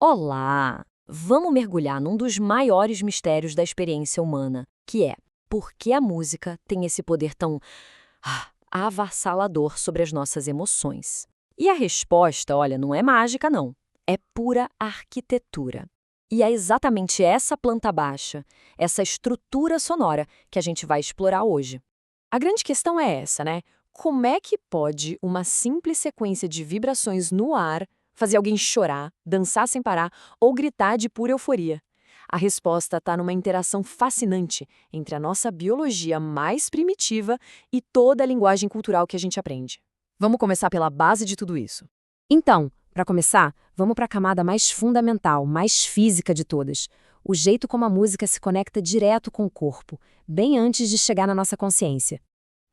Olá! Vamos mergulhar num dos maiores mistérios da experiência humana, que é por que a música tem esse poder tão avassalador sobre as nossas emoções. E a resposta, olha, não é mágica, não. É pura arquitetura. E é exatamente essa planta baixa, essa estrutura sonora que a gente vai explorar hoje. A grande questão é essa, né? Como é que pode uma simples sequência de vibrações no ar fazer alguém chorar, dançar sem parar ou gritar de pura euforia? A resposta está numa interação fascinante entre a nossa biologia mais primitiva e toda a linguagem cultural que a gente aprende. Vamos começar pela base de tudo isso. Então, para começar, vamos para a camada mais fundamental, mais física de todas. O jeito como a música se conecta direto com o corpo, bem antes de chegar na nossa consciência.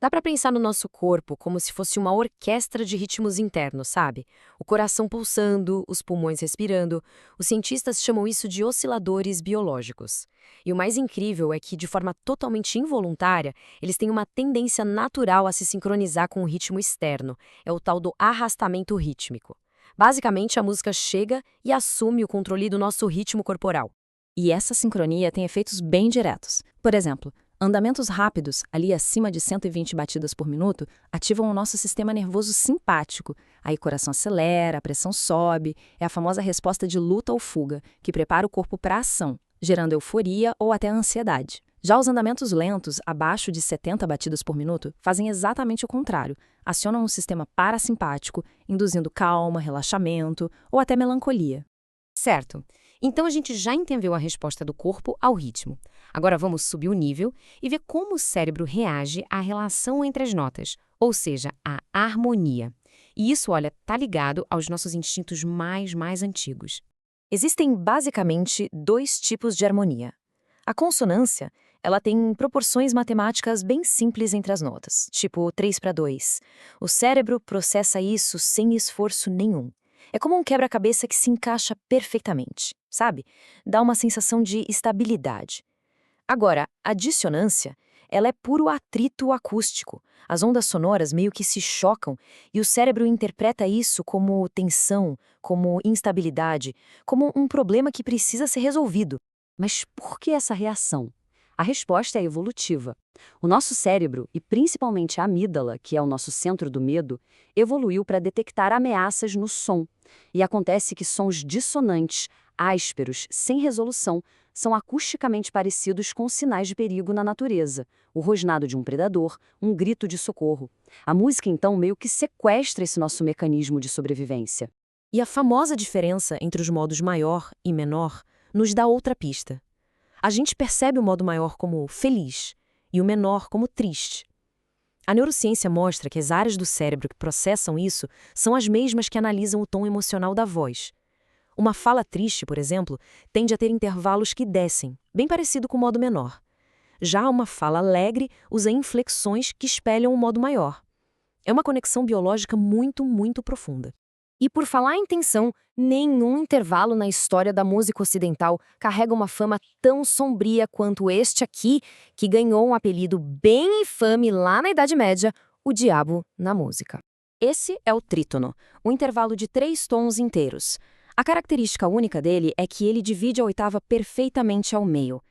Dá para pensar no nosso corpo como se fosse uma orquestra de ritmos internos, sabe? O coração pulsando, os pulmões respirando. Os cientistas chamam isso de osciladores biológicos. E o mais incrível é que, de forma totalmente involuntária, eles têm uma tendência natural a se sincronizar com o ritmo externo. É o tal do arrastamento rítmico. Basicamente, a música chega e assume o controle do nosso ritmo corporal. E essa sincronia tem efeitos bem diretos. Por exemplo, andamentos rápidos, ali acima de 120 batidas por minuto, ativam o nosso sistema nervoso simpático. Aí o coração acelera, a pressão sobe, é a famosa resposta de luta ou fuga, que prepara o corpo para a ação, gerando euforia ou até ansiedade. Já os andamentos lentos, abaixo de 70 batidas por minuto, fazem exatamente o contrário. Acionam um sistema parasimpático, induzindo calma, relaxamento ou até melancolia. Certo. Então a gente já entendeu a resposta do corpo ao ritmo. Agora vamos subir o nível e ver como o cérebro reage à relação entre as notas, ou seja, à harmonia. E isso, olha, tá ligado aos nossos instintos mais antigos. Existem basicamente dois tipos de harmonia. A consonância, ela tem proporções matemáticas bem simples entre as notas, tipo 3:2. O cérebro processa isso sem esforço nenhum. É como um quebra-cabeça que se encaixa perfeitamente, sabe? Dá uma sensação de estabilidade. Agora, a dissonância, ela é puro atrito acústico. As ondas sonoras meio que se chocam e o cérebro interpreta isso como tensão, como instabilidade, como um problema que precisa ser resolvido. Mas por que essa reação? A resposta é evolutiva. O nosso cérebro, e principalmente a amígdala, que é o nosso centro do medo, evoluiu para detectar ameaças no som. E acontece que sons dissonantes, ásperos, sem resolução, são acusticamente parecidos com sinais de perigo na natureza, o rosnado de um predador, um grito de socorro. A música, então, meio que sequestra esse nosso mecanismo de sobrevivência. E a famosa diferença entre os modos maior e menor nos dá outra pista. A gente percebe o modo maior como feliz e o menor como triste. A neurociência mostra que as áreas do cérebro que processam isso são as mesmas que analisam o tom emocional da voz. Uma fala triste, por exemplo, tende a ter intervalos que descem, bem parecido com o modo menor. Já uma fala alegre usa inflexões que espelham o modo maior. É uma conexão biológica muito profunda. E por falar em tensão, nenhum intervalo na história da música ocidental carrega uma fama tão sombria quanto este aqui, que ganhou um apelido bem infame lá na Idade Média, o diabo na música. Esse é o trítono, um intervalo de 3 tons inteiros. A característica única dele é que ele divide a oitava perfeitamente ao meio.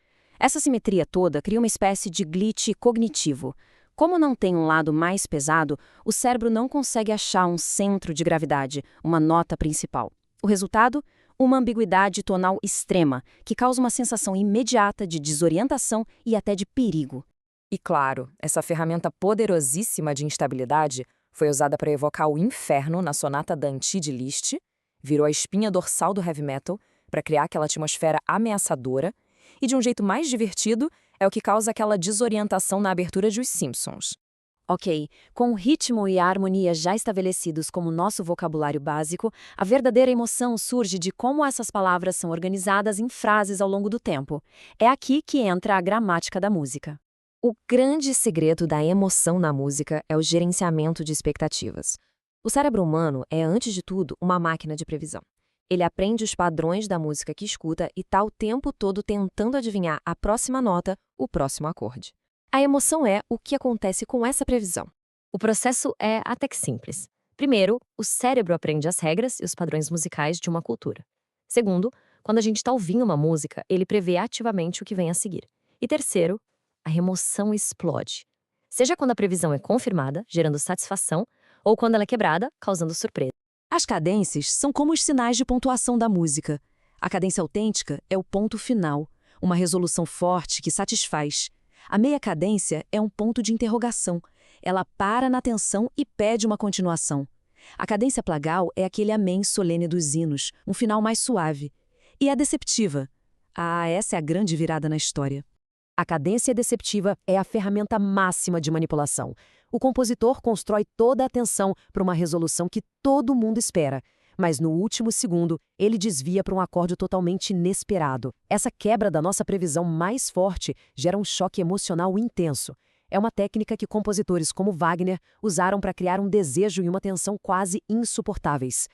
Essa simetria toda cria uma espécie de glitch cognitivo. Como não tem um lado mais pesado, o cérebro não consegue achar um centro de gravidade, uma nota principal. O resultado? Uma ambiguidade tonal extrema, que causa uma sensação imediata de desorientação e até de perigo. E claro, essa ferramenta poderosíssima de instabilidade foi usada para evocar o inferno na sonata Dante de Liszt, virou a espinha dorsal do heavy metal para criar aquela atmosfera ameaçadora, e de um jeito mais divertido, é o que causa aquela desorientação na abertura de Os Simpsons. Ok, com o ritmo e a harmonia já estabelecidos como nosso vocabulário básico, a verdadeira emoção surge de como essas palavras são organizadas em frases ao longo do tempo. É aqui que entra a gramática da música. O grande segredo da emoção na música é o gerenciamento de expectativas. O cérebro humano é, antes de tudo, uma máquina de previsão. Ele aprende os padrões da música que escuta e está o tempo todo tentando adivinhar a próxima nota, o próximo acorde. A emoção é o que acontece com essa previsão. O processo é até que simples. Primeiro, o cérebro aprende as regras e os padrões musicais de uma cultura. Segundo, quando a gente está ouvindo uma música, ele prevê ativamente o que vem a seguir. E terceiro, a emoção explode. Seja quando a previsão é confirmada, gerando satisfação, ou quando ela é quebrada, causando surpresa. As cadências são como os sinais de pontuação da música. A cadência autêntica é o ponto final, uma resolução forte que satisfaz. A meia cadência é um ponto de interrogação. Ela para na tensão e pede uma continuação. A cadência plagal é aquele amém solene dos hinos, um final mais suave. E a deceptiva? Ah, essa é a grande virada na história. A cadência deceptiva é a ferramenta máxima de manipulação. O compositor constrói toda a atenção para uma resolução que todo mundo espera, mas no último segundo ele desvia para um acorde totalmente inesperado. Essa quebra da nossa previsão mais forte gera um choque emocional intenso. É uma técnica que compositores como Wagner usaram para criar um desejo e uma tensão quase insuportáveis.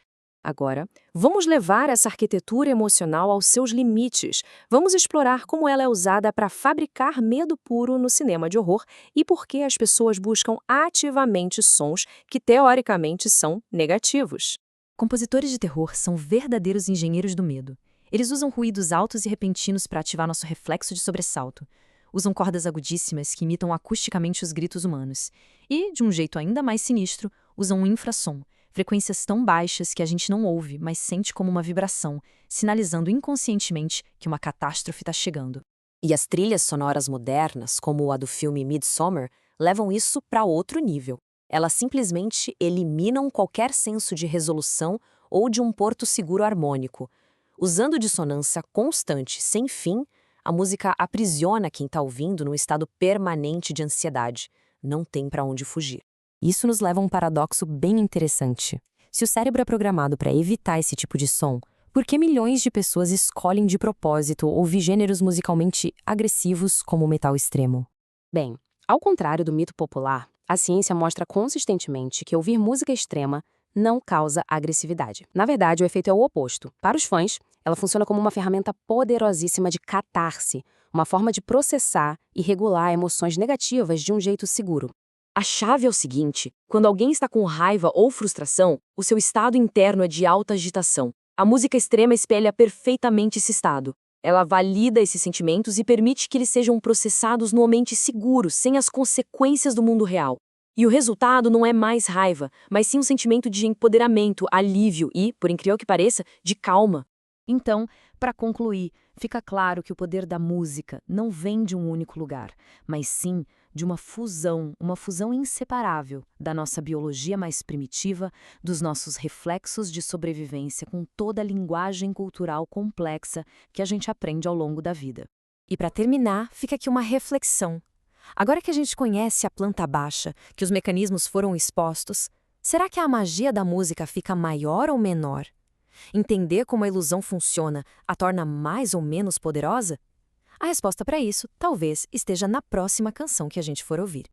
Agora, vamos levar essa arquitetura emocional aos seus limites. Vamos explorar como ela é usada para fabricar medo puro no cinema de horror e por que as pessoas buscam ativamente sons que teoricamente são negativos. Compositores de terror são verdadeiros engenheiros do medo. Eles usam ruídos altos e repentinos para ativar nosso reflexo de sobressalto. Usam cordas agudíssimas que imitam acusticamente os gritos humanos. E, de um jeito ainda mais sinistro, usam um infrassom, frequências tão baixas que a gente não ouve, mas sente como uma vibração, sinalizando inconscientemente que uma catástrofe está chegando. E as trilhas sonoras modernas, como a do filme Midsommar, levam isso para outro nível. Elas simplesmente eliminam qualquer senso de resolução ou de um porto seguro harmônico. Usando dissonância constante, sem fim, a música aprisiona quem está ouvindo num estado permanente de ansiedade. Não tem para onde fugir. Isso nos leva a um paradoxo bem interessante. Se o cérebro é programado para evitar esse tipo de som, por que milhões de pessoas escolhem de propósito ouvir gêneros musicalmente agressivos como o metal extremo? Bem, ao contrário do mito popular, a ciência mostra consistentemente que ouvir música extrema não causa agressividade. Na verdade, o efeito é o oposto. Para os fãs, ela funciona como uma ferramenta poderosíssima de catarse, uma forma de processar e regular emoções negativas de um jeito seguro. A chave é o seguinte: quando alguém está com raiva ou frustração, o seu estado interno é de alta agitação. A música extrema espelha perfeitamente esse estado. Ela valida esses sentimentos e permite que eles sejam processados no ambiente seguro, sem as consequências do mundo real. E o resultado não é mais raiva, mas sim um sentimento de empoderamento, alívio e, por incrível que pareça, de calma. Então, para concluir, fica claro que o poder da música não vem de um único lugar, mas sim de uma fusão inseparável da nossa biologia mais primitiva, dos nossos reflexos de sobrevivência com toda a linguagem cultural complexa que a gente aprende ao longo da vida. E para terminar, fica aqui uma reflexão. Agora que a gente conhece a planta baixa, que os mecanismos foram expostos, será que a magia da música fica maior ou menor? Entender como a ilusão funciona a torna mais ou menos poderosa? A resposta para isso talvez esteja na próxima canção que a gente for ouvir.